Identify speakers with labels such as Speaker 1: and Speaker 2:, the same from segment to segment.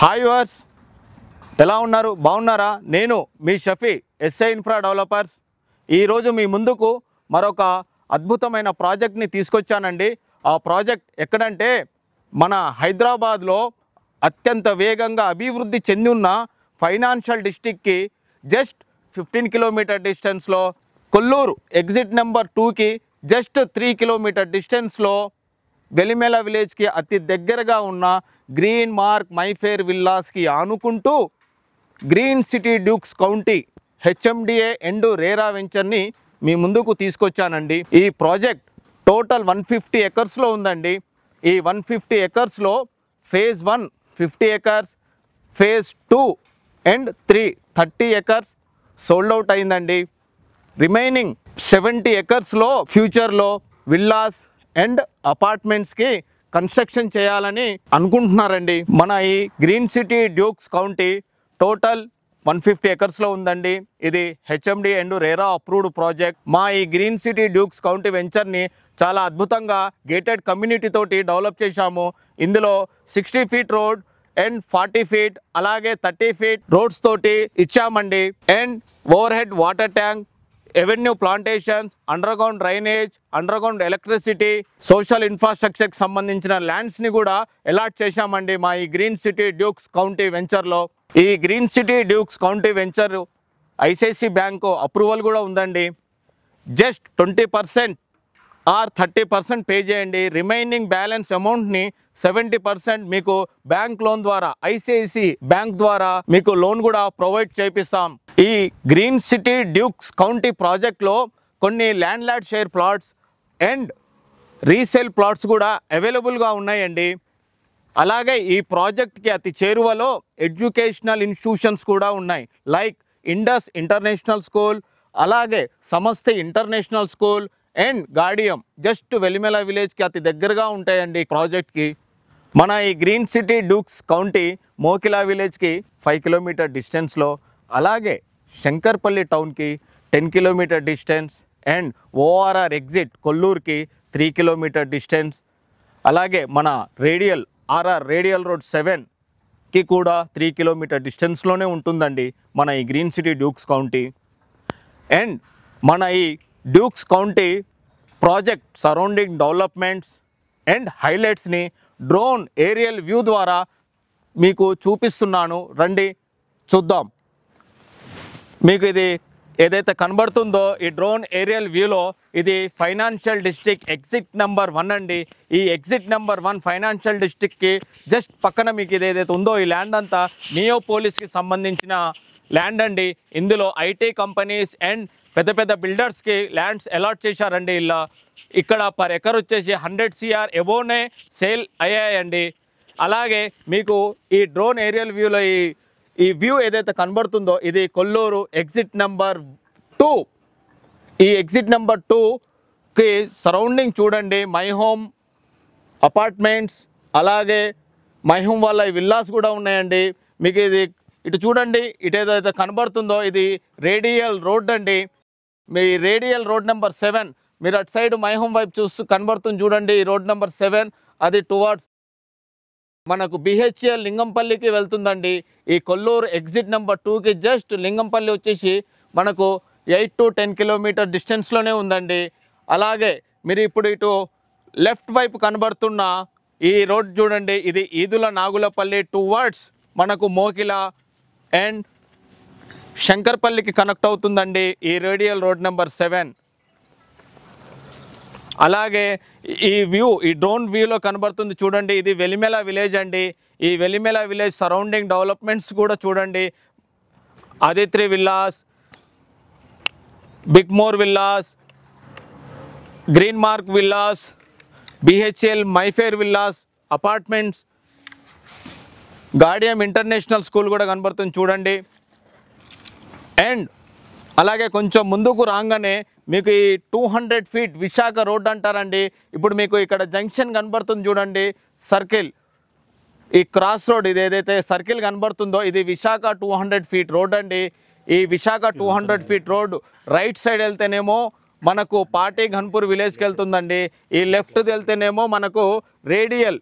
Speaker 1: Hi verse, ఎలా ఉన్నారు? బాగున్నారా? నేను మీ షఫీ, ఎస్ఐ ఇన్ఫ్రా డెవలపర్స్. ఈరోజు మీ ముందుకు మరొక అద్భుతమైన ప్రాజెక్ట్ని తీసుకొచ్చానండి. ఆ ప్రాజెక్ట్ ఎక్కడంటే మన హైదరాబాద్లో అత్యంత వేగంగా అభివృద్ధి చెంది ఉన్న ఫైనాన్షియల్ డిస్ట్రిక్ట్కి జస్ట్ 15 కిలోమీటర్ డిస్టెన్స్లో, కొల్లూరు ఎగ్జిట్ నెంబర్ 2కి జస్ట్ 3 కిలోమీటర్ డిస్టెన్స్లో, వెలిమెల విలేజ్కి అతి దగ్గరగా ఉన్న గ్రీన్ మార్క్ మైఫేర్ విల్లాస్కి ఆనుకుంటూ green city Dukes county HMDA and RERA వెంచర్ని మీ ముందుకు తీసుకొచ్చానండి. ఈ ప్రాజెక్ట్ టోటల్ 150 ఎకర్స్లో ఉందండి. ఈ 150 ఎకర్స్లో phase 1 50 acres, phase 2 and 3 30 acres sold out అయిందండి. రిమైనింగ్ 70 ఎకర్స్లో ఫ్యూచర్లో విల్లాస్ అండ్ అపార్ట్మెంట్స్కి కన్స్ట్రక్షన్ చేయాలని అనుకుంటున్నారండి. మన ఈ green city Dukes county total 150 ఎకర్స్లో ఉందండి. ఇది HMD and RERA approved project. మా ఈ గ్రీన్ సిటీ డ్యూక్స్ కౌంటీ వెంచర్ని చాలా అద్భుతంగా గేటెడ్ కమ్యూనిటీ తోటి డెవలప్ చేశాము. ఇందులో 60 ఫీట్ రోడ్ అండ్ 40 ఫీట్ అలాగే 30 ఫీట్ రోడ్స్ తోటి ఇచ్చామండి. And overhead water tank, avenue plantations, underground drainage, underground electricity, social ఇన్ఫ్రాస్ట్రక్చర్కి సంబంధించిన ల్యాండ్స్ని కూడా అలాట్ చేశామండి మా ఈ గ్రీన్ సిటీ డ్యూక్స్ కౌంటీ వెంచర్లో. ఈ green city Dukes county venture ICICI bank approval కూడా ఉందండి. జస్ట్ 20% ఆర్ 30% పే చేయండి. రిమైనింగ్ బ్యాలెన్స్ అమౌంట్ని 70% మీకు బ్యాంక్ లోన్ ద్వారా, ఐసిఐసిఐ బ్యాంక్ ద్వారా మీకు లోన్ కూడా ప్రొవైడ్ చేపిస్తాం. ఈ గ్రీన్ సిటీ డ్యూక్స్ కౌంటీ ప్రాజెక్ట్లో కొన్ని land lord share plots and resale plots కూడా అవైలబుల్గా ఉన్నాయండి. అలాగే ఈ ప్రాజెక్ట్కి అతి చేరువలో ఎడ్యుకేషనల్ ఇన్స్టిట్యూషన్స్ కూడా ఉన్నాయి. లైక్ ఇండస్ ఇంటర్నేషనల్ స్కూల్, అలాగే Samastha international school and Gaudium just Velimela విలేజ్కి అతి దగ్గరగా ఉంటాయండి ఈ ప్రాజెక్ట్కి. మన ఈ green city Dukes County Mokila విలేజ్కి 5 కిలోమీటర్ డిస్టెన్స్లో, అలాగే శంకర్పల్లి టౌన్కి 10 kilometre distance and ORR exit కొల్లూరుకి 3 కిలోమీటర్ డిస్టెన్స్, అలాగే మన రేడియల్ రోడ్ 7కి కూడా 3 కిలోమీటర్ డిస్టెన్స్లోనే ఉంటుందండి మన ఈ green city Dukes County. And మన ఈ Dukes County project surrounding developments and హైలైట్స్ని డ్రోన్ ఏరియల్ వ్యూ ద్వారా మీకు చూపిస్తున్నాను, రండి చూద్దాం. మీకు ఇది ఏదైతే కనబడుతుందో ఈ డ్రోన్ ఏరియల్ వ్యూలో ఇది ఫైనాన్షియల్ డిస్ట్రిక్ట్ ఎగ్జిట్ నెంబర్ 1 అండి. ఈ ఎగ్జిట్ నెంబర్ 1 ఫైనాన్షియల్ డిస్ట్రిక్ట్కి జస్ట్ పక్కన మీకు ఇది ఏదైతే ఉందో ఈ ల్యాండ్ అంతా నియోపోలిస్కి సంబంధించిన ల్యాండ్ అండి. ఇందులో ఐటీ కంపెనీస్ అండ్ పెద్ద పెద్ద బిల్డర్స్కి ల్యాండ్స్ అలాట్ చేశారండి. ఇలా ఇక్కడ పర్ ఎకర్ వచ్చేసి 100 CR ఎబోనే సేల్ అయ్యాయండి. అలాగే మీకు ఈ డ్రోన్ ఏరియల్ వ్యూలో ఈ వ్యూ ఏదైతే కనబడుతుందో ఇది కొల్లూరు ఎగ్జిట్ నెంబర్ 2. ఈ ఎగ్జిట్ నెంబర్ 2కి సరౌండింగ్ చూడండి, మై హోమ్ అపార్ట్మెంట్స్ అలాగే మై హోమ్ వాళ్ళ విల్లాస్ కూడా ఉన్నాయండి. మీకు ఇది ఇటు చూడండి, ఇటు ఏదైతే కనబడుతుందో ఇది రేడియల్ రోడ్ అండి. మీ రేడియల్ రోడ్ నెంబర్ 7 మీరు అటు సైడ్ మై హోమ్ వైపు చూస్తూ కనబడుతుంది చూడండి. ఈ రోడ్ నెంబర్ 7 అది టువర్డ్స్ మనకు బిహెచ్ఎల్ లింగంపల్లికి వెళ్తుందండి. ఈ కొల్లూరు ఎగ్జిట్ నెంబర్ 2కి జస్ట్ లింగంపల్లి వచ్చేసి మనకు 8 to 10 కిలోమీటర్ డిస్టెన్స్లోనే ఉందండి. అలాగే మీరు ఇప్పుడు ఇటు లెఫ్ట్ వైపు కనబడుతున్న ఈ రోడ్ చూడండి, ఇది ఈదుల నాగులపల్లి టువర్డ్స్ మనకు మోకిలా అండ్ శంకర్పల్లికి కనెక్ట్ అవుతుందండి ఈ రేడియల్ రోడ్ నెంబర్ 7. అలాగే ఈ డ్రోన్ వ్యూలో కనబడుతుంది చూడండి, ఇది వెలిమెల విలేజ్ అండి. ఈ వెలిమెల విలేజ్ సరౌండింగ్ డెవలప్మెంట్స్ కూడా చూడండి. Aditri villas, Bigmore villas, Green Mark villas, BHEL Mayfair villas apartments, Gaudium international school కూడా కనబడుతుంది చూడండి. అండ్ అలాగే కొంచెం ముందుకు రాగానే మీకు ఈ 200 ఫీట్ విశాఖ రోడ్ అంటారండి. ఇప్పుడు మీకు ఇక్కడ జంక్షన్ కనబడుతుంది చూడండి, సర్కిల్, ఈ క్రాస్ రోడ్ ఇది ఏదైతే సర్కిల్ కనబడుతుందో ఇది విశాఖ 200 ఫీట్ రోడ్ అండి. ఈ Visakha 200 feet road right side వెళ్తేనేమో మనకు పాటి ఘన్పూర్ విలేజ్కి వెళ్తుందండి. ఈ లెఫ్ట్ వెళ్తేనేమో మనకు రేడియల్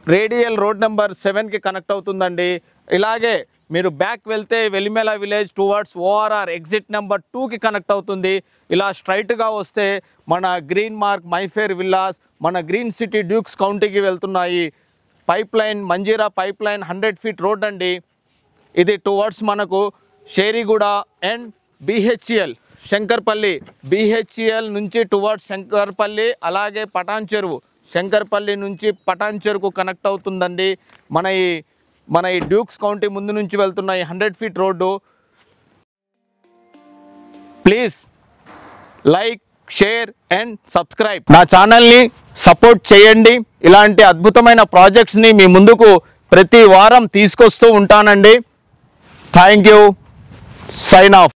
Speaker 1: రేడియల్ రోడ్ నెంబర్ 7కి కనెక్ట్ అవుతుందండి. ఇలాగే మీరు బ్యాక్ వెళ్తే Velimela village towards ORR exit number 2కి కనెక్ట్ అవుతుంది. ఇలా స్ట్రైట్గా వస్తే మన గ్రీన్ మార్క్ మైఫేర్ విల్లాస్, మన గ్రీన్ సిటీ డ్యూక్స్ కౌంటీకి వెళ్తున్నాయి. Pipeline Manjira pipeline 100 feet road అండి. ఇది టువర్డ్స్ మనకు Sheriguda and BHEL Shankarpally, BHEL నుంచి టువర్డ్స్ శంకర్పల్లి, అలాగే పటాన్ చెరువు, శంకర్పల్లి నుంచి పటాన్ చెరువుకు కనెక్ట్ అవుతుందండి. మన ఈ డ్యూక్స్ కౌంటీ ముందు నుంచి వెళ్తున్న ఈ 100 feet road. Please like, share and subscribe. నా ఛానల్ని సపోర్ట్ చేయండి. ఇలాంటి అద్భుతమైన ప్రాజెక్ట్స్ని మీ ముందుకు ప్రతి వారం తీసుకొస్తూ ఉంటానండి. Thank you. Sign of.